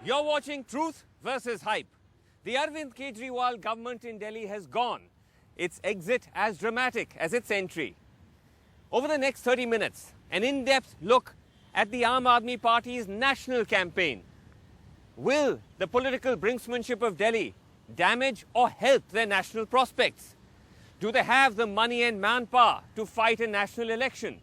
You're watching Truth versus Hype. The Arvind Kejriwal government in Delhi has gone. Its exit as dramatic as its entry. Over the next 30 minutes, an in-depth look at the Aam Aadmi Party's national campaign. Will the political brinksmanship of Delhi damage or help their national prospects? Do they have the money and manpower to fight a national election?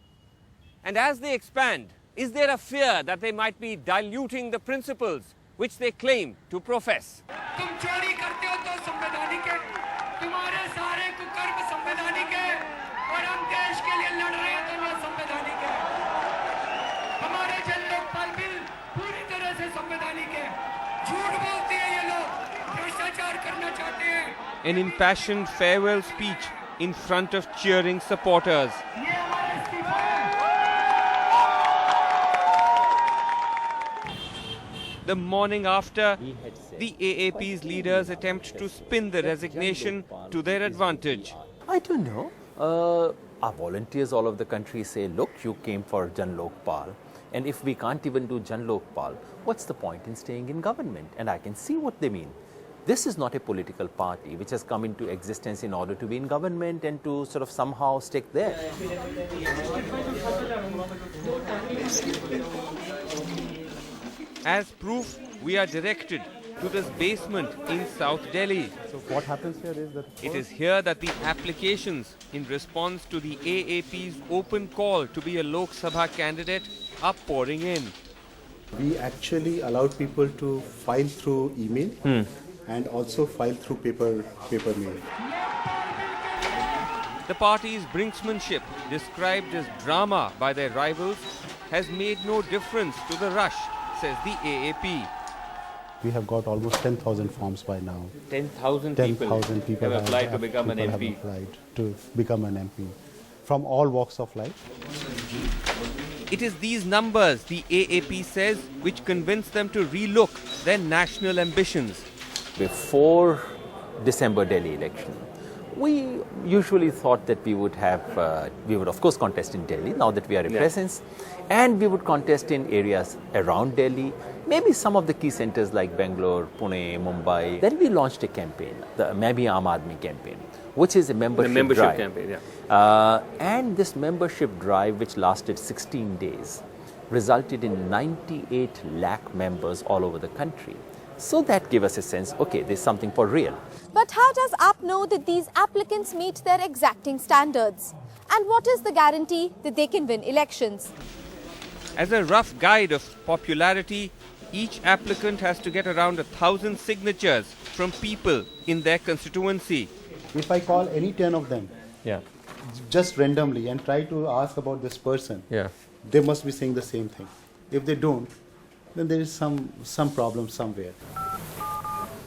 And as they expand, is there a fear that they might be diluting the principles which they claim to profess? तुम चोरी करते हो तो संवैधानिक है, तुम्हारे सारे कुकर्म संवैधानिक है, और हम देश के लिए लड़ रहे हैं तो ये संवैधानिक है। हमारे जन लोकपाल बिल पूरी तरह से संवैधानिक है। झूठ बोलते हैं ये लोग, भ्रष्टाचार करना चाहते हैं। An impassioned farewell speech in front of cheering supporters. ये हमारा इस्तीफा है। The morning after, the AAP's leaders attempt to spin the resignation to their advantage. I don't know. Our volunteers all over the country say, look, you came for Jan Lokpal, and if we can't even do Jan Lokpal, what's the point in staying in government? And I can see what they mean. This is not a political party which has come into existence in order to be in government and to sort of somehow stick there. As proof, we are directed to this basement in South Delhi. So what happens here is that It is here that the applications in response to the AAP's open call to be a Lok Sabha candidate are pouring in. we actually allowed people to file through email and also file through paper mail. The party's brinksmanship, described as drama by their rivals, has made no difference to the rush, says the AAP. We have got almost 10,000 forms by now. 10,000 10,000 people have applied to become an people have MP. applied to become an MP from all walks of life. It is these numbers, the AAP says, which convince them to relook their national ambitions. Before December Delhi election, we usually thought that we would of course contest in Delhi now that we are a presence, and we would contest in areas around Delhi, maybe some of the key centers like Bangalore, Pune, Mumbai. Then we launched a campaign, the Maybe Aam Aadmi campaign, which is a membership drive. campaign, yeah. And this membership drive, which lasted 16 days, resulted in 98 lakh members all over the country. So that gave us a sense, okay, there's something for real. But how does AAP know that these applicants meet their exacting standards? And what is the guarantee that they can win elections? As a rough guide of popularity, each applicant has to get around 1,000 signatures from people in their constituency. If I call any 10 of them just randomly and try to ask about this person, they must be saying the same thing. If they don't, then there is some problem somewhere.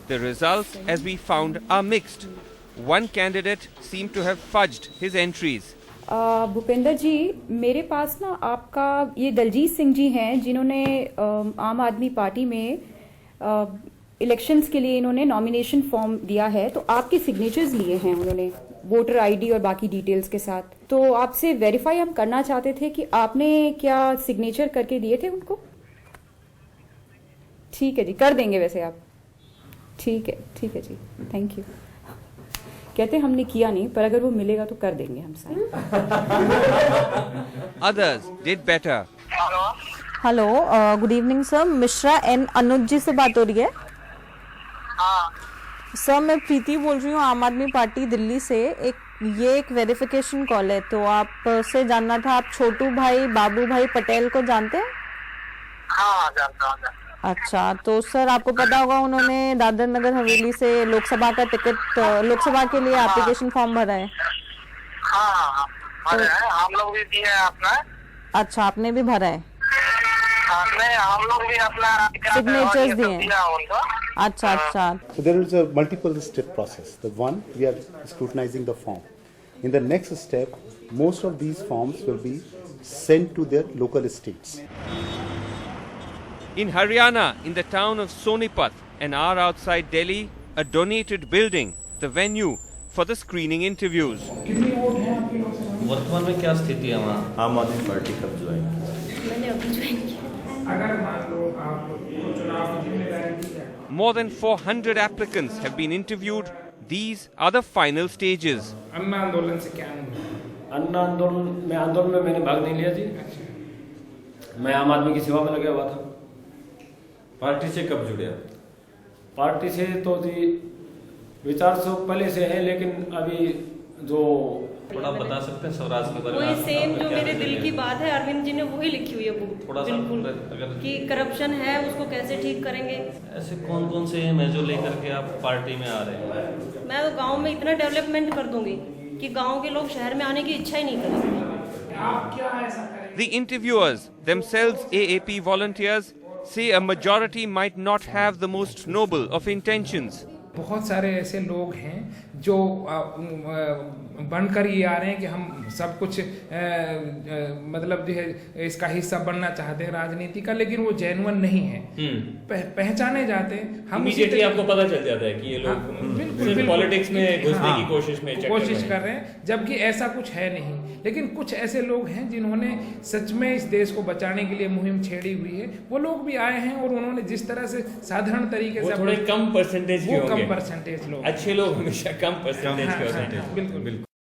The results, as we found, are mixed. One candidate seemed to have fudged his entries. Bhupendra जी, मेरे पास ना आपका ये दलजीत सिंह जी हैं जिन्होंने आम आदमी party में elections के लिए इन्होंने नॉमिनेशन फॉर्म दिया है, तो आपके सिग्नेचर्स लिए हैं उन्होंने वोटर आईडी और बाकी डिटेल्स के साथ। तो आपसे वेरीफाई हम करना चाहते थे कि आपने क्या सिग्नेचर करके दिए थे उनको। ठीक है जी, कर देंगे वैसे आप। ठीक है जी, थैंक यू। कहते हमने किया नहीं, पर अगर वो मिलेगा तो कर देंगे हम sign. Others did better. Hello, good evening sir. Mishra N Anuj ji से बात हो रही है? सर, मैं प्रीति बोल रही हूँ आम आदमी पार्टी दिल्ली से। ये एक वेरिफिकेशन कॉल है, तो आपसे जानना था, आप छोटू भाई बाबू भाई पटेल को जानते हैं? हाँ, जानता हूँ। अच्छा, तो सर आपको पता होगा उन्होंने दादर नगर हवेली से लोकसभा का टिकट, लोकसभा के लिए एप्लीकेशन फॉर्म भरा है। हाँ, भरा है, हम लोग भी दिए हैं अपना। अच्छा, आपने भी भरा है? नहीं, हम लोग भी अपना सिग्नेचर्स दिए हैं। अच्छा। So there is a multiple step process. The one, we are scrutinizing the form. In the next step, most of these forms will be sent to their local states. In Haryana, in the town of Sonipat, an hour outside Delhi, a donated building, the venue for the screening interviews. वर्तमान में क्या स्थिति है वहाँ? आम आदमी party कब join की? मैंने अभी ज्वाइन किया। अगर मान लो आप चुनाव की जिम्मेदारी दी जाए। More than 400 applicants have been interviewed. These are the final stages. अन्ना आंदोलन से क्या अनुभव? अन्ना आंदोलन में मैंने भाग नहीं लिया जी। मैं आम आदमी की सेवा में लगा हुआ था। पार्टी से कब जुड़े आप? पार्टी से तो जी विचार से पहले से है, लेकिन अभी जो थोड़ा बता सकते हैं स्वराज के बारे में? वही सेम जो मेरे दिल की बात है, अरविंद जी ने वही लिखी हुई है बुक। थोड़ा सा बिल्कुल अगर कि करप्शन है उसको कैसे ठीक करेंगे। ऐसे कौन कौन से एम है जो लेकर के आप पार्टी में आ रहे हैं? मैं तो गांव में इतना डेवलपमेंट कर दूंगी कि गांव के लोग शहर में आने की इच्छा ही नहीं करेंगे। आप क्या ऐसा करेंगे? The interviewers, themselves AAP volunteers, say a majority might not have the most noble of intentions. बहुत सारे ऐसे लोग हैं जो बनकर ये आ रहे हैं कि हम सब कुछ मतलब जो है इसका हिस्सा बनना चाहते हैं राजनीति का, लेकिन वो जेन्युइन नहीं है। पहचाने जाते हैं। हम इमीडिएटली आपको पता चल जाता है कि ये लोग सिर्फ पॉलिटिक्स में घुसने की कोशिश कर रहे हैं, जबकि ऐसा कुछ है नहीं। लेकिन कुछ ऐसे लोग हैं जिन्होंने सच में इस देश को बचाने के लिए मुहिम छेड़ी हुई है। वो लोग भी आए हैं और उन्होंने जिस तरह से साधारण तरीके से थोड़े कम परसेंटेज के होंगे। कम परसेंटेज लोग, अच्छे लोग हमेशा कम परसेंटेज के होते हैं। बिल्कुल बिल्कुल।